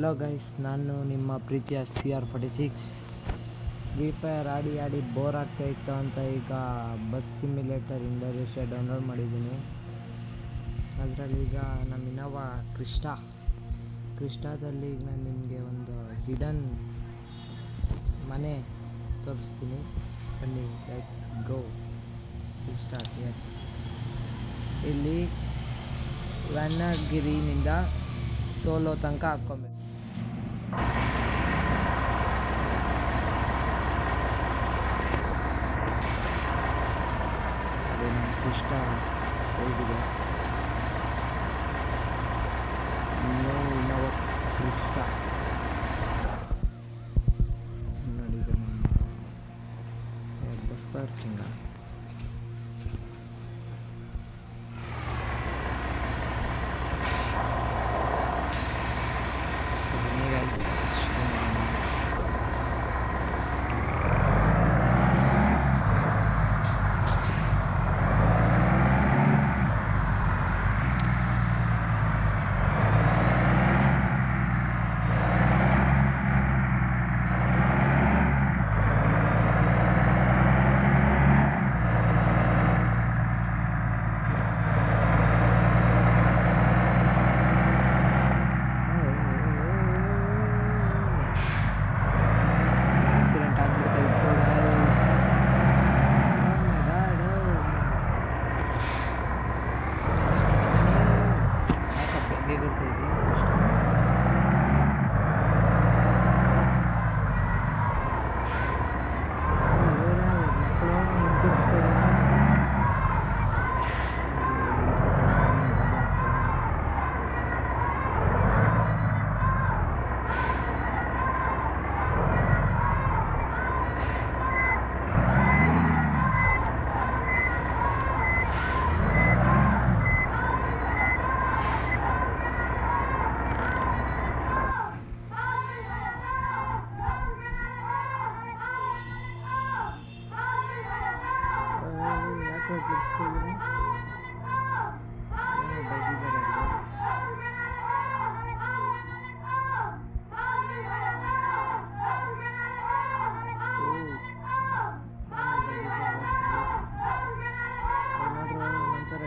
Hello guys, ನಾನು ನಿಮ್ಮ ಪ್ರೀತಿಯ CR46. ಫ್ರೀ ಫೈರ್ ಆಡಿ ಆಡಿ ಬೋರ್ ಆಗ್ತಾಯಿತ್ತು ಅಂತ ಈಗ ಬಸ್ ಸಿಮ್ಯುಲೇಟರ್ ಇಂಡೋನೇಷ್ಯಾ ಡೌನ್ಲೋಡ್ ಮಾಡಿದ್ದೀನಿ. ಅದರಲ್ಲಿ ಈಗ ನಮ್ಮ ಇನೋವಾ ಕ್ರಿಸ್ಟಾದಲ್ಲಿ ಈಗ ನಾನು ನಿಮಗೆ ಒಂದು ಹಿಡನ್ ಮನೆ ತೋರಿಸ್ತೀನಿ. ಬನ್ನಿ, ಲೆಟ್ಸ್ ಗೋ ಸ್ಟಾರ್ಟ್. ಎಸ್, ಇಲ್ಲಿ ವನ್ನಗಿರಿನಿಂದ ಸೋಲೋ ತನಕ ಹಾಕ್ಕೊಬೇಕು. ಅದು ನಮ್ಮ ಕೃಷ್ಣ ಹೋಗಿದೆ. ಇನ್ನೋವಾ ಕೃಷ್ಣ ನೋಡಿದೆ. ಬಸ್ ಪಾರ್ಕಿಂಗ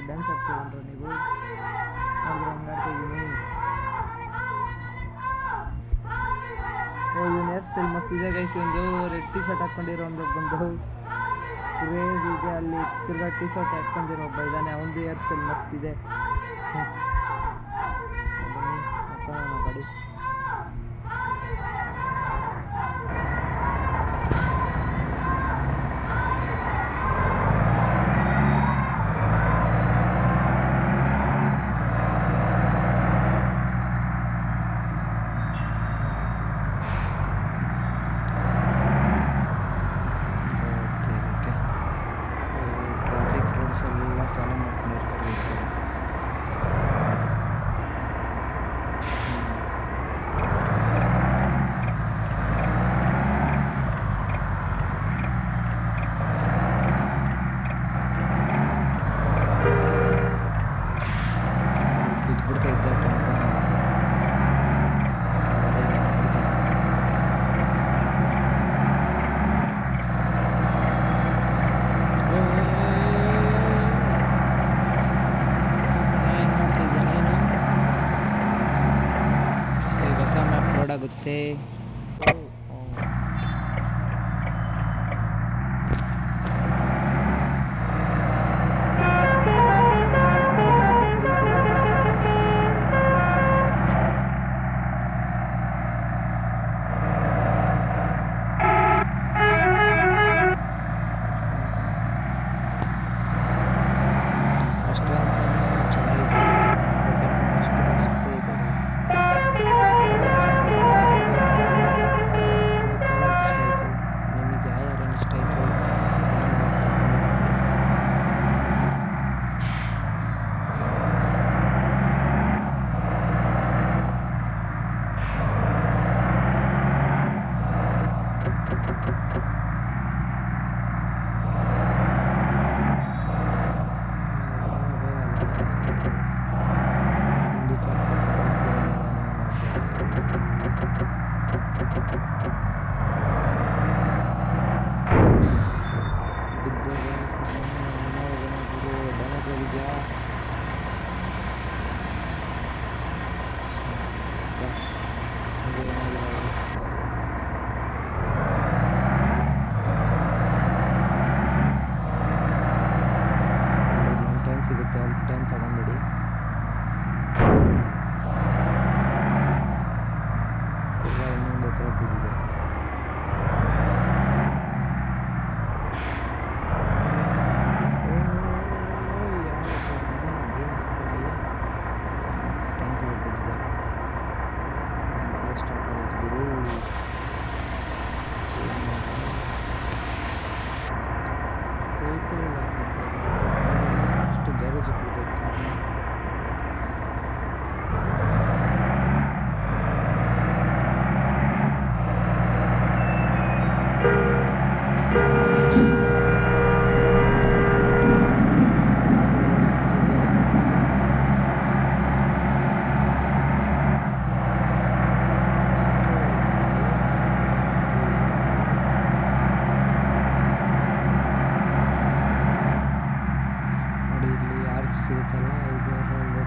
ಡ್ಯಾನ್ಸ್ ಆಗ್ತಿದ್ರು ನೀವು ನೋಡಿದ್ರೆ ಹಂಗಾಡ್ತಿದ್ದೀನಿ. ಇವನು ಹೇರ್ ಸ್ಟೈಲ್ ಮಸ್ತ್ ಇದೆ ಗೈಸ್. ಒಂದು ರೆಡ್ ಟಿ ಶರ್ಟ್ ಹಾಕ್ಕೊಂಡಿರೋ ಒಂದು ಬಂದು ಕ್ರೇಜ್ ಇದೆ. ಅಲ್ಲಿ ತಿರ್ಗಾ ಟಿ ಶರ್ಟ್ ಹಾಕ್ಕೊಂಡಿರೋ ಒಬ್ಬ ಇದ್ದಾನೆ, ಅವನದು ಹೇರ್ ಸ್ಟೈಲ್ ಮಸ್ತ್ ಇದೆ. ಬನ್ನಿ ಹಾಕೋಣ ಗಾಡಿ. ಎಲ್ಲ ಫಾಲೋ ಮಾಡ್ಕೊಂಡಿರ್ತಾರೆ ಈ ಸೈಡ್. ಬಿದ್ದುಬಿಡ್ತಾ ಇದ್ದೆ ಆಗುತ್ತೆ. ಚೆನ್ನಾಗಿದೆ.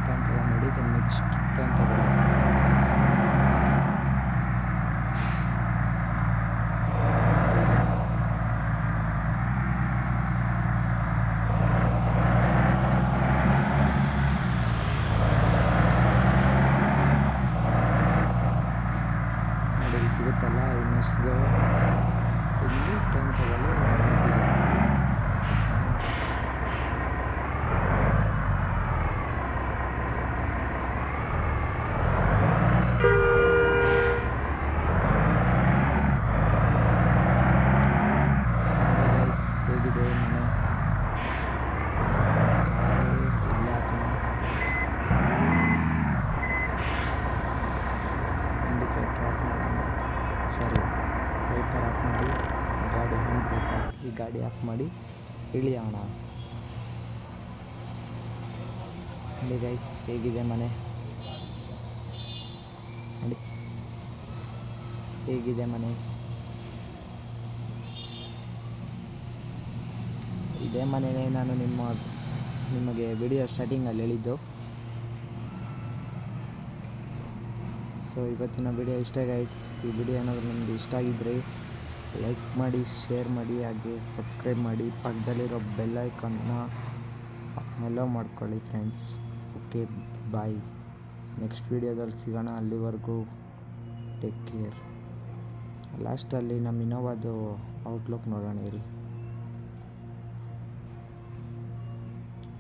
ಟರ್ನ್ ತಗೊಂಡು ನೆಕ್ಸ್ಟ್ ಟರ್ನ್ ತಗೊಳ್ಳಿ. ಇಲ್ಲಿ ಸಿಗುತ್ತಲ್ಲ ಇನ್ನಷ್ಟು ಇಲ್ಲಿ ಟರ್ನ್ ತಗೊಳ್ಳಿ ಸಿಗುತ್ತೆ. ಹೇಗಿದೆ ಮನೆ ಇಲ್ಲಿ ಹಾಕೋಣ. ಇಂಡಿಕೇಟರ್ ಆಫ್ ಮಾಡೋಣ, ಸಾರಿ ವೈಪರ್ ಆಫ್ ಮಾಡಿ ಗಾಡಿ ಹ್ಯಾಂಡ್ ಬ್ರೇಕ್ ಹಾಕಿ ಗಾಡಿ ಆಫ್ ಮಾಡಿ ಇಳಿಯೋಣ. ನೋಡಿ ಗೈಸ್ ಹೇಗಿದೆ ಮನೆ, ನೋಡಿ ಹೇಗಿದೆ ಮನೆ. ಇದೇ ಮನೆಯೇ ನಾನು ನಿಮಗೆ ವಿಡಿಯೋ ಸ್ಟಾರ್ಟಿಂಗಲ್ಲಿ ಹೇಳಿದ್ದು. ಸೊ ಇವತ್ತಿನ ವಿಡಿಯೋ ಇಷ್ಟ ಗೈಸ್. ಈ ವಿಡಿಯೋ ಏನಾದರೂ ನಿಮಗೆ ಇಷ್ಟ ಆಗಿದ್ದರೆ ಲೈಕ್ ಮಾಡಿ, ಶೇರ್ ಮಾಡಿ, ಹಾಗೆ ಸಬ್ಸ್ಕ್ರೈಬ್ ಮಾಡಿ. ಪಕ್ಕದಲ್ಲಿರೋ ಬೆಲ್ ಐಕಾನ್ನ ಅಲೋ ಮಾಡ್ಕೊಳ್ಳಿ ಫ್ರೆಂಡ್ಸ್. ಓಕೆ ಬಾಯ್, ನೆಕ್ಸ್ಟ್ ವಿಡಿಯೋದಲ್ಲಿ ಸಿಗೋಣ. ಅಲ್ಲಿವರೆಗೂ ಟೇಕ್ ಕೇರ್. ಲಾಸ್ಟಲ್ಲಿ ನಮ್ಮ ಇನೋವಾದು ಔಟ್ಲುಕ್ ನೋಡೋಣ ಇರಿ.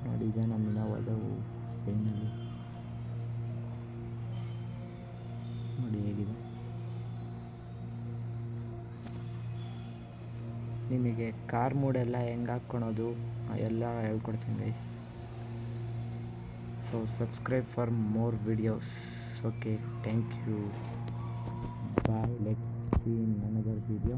ನೋಡಿ ಇದೆ ನಮ್ಮ ಇನೋವಾದು ಫೈನಲಿ, ನೋಡಿ ಹೇಗಿದೆ. ನಿಮಗೆ ಕಾರ್ ಮೂಡೆಲ್ಲ ಹೆಂಗೆ ಹಾಕ್ಕೊಳೋದು ಎಲ್ಲ ಹೇಳ್ಕೊಡ್ತೀನಿ guys. So subscribe for more videos. Okay, thank you, bye. Let's see in another video.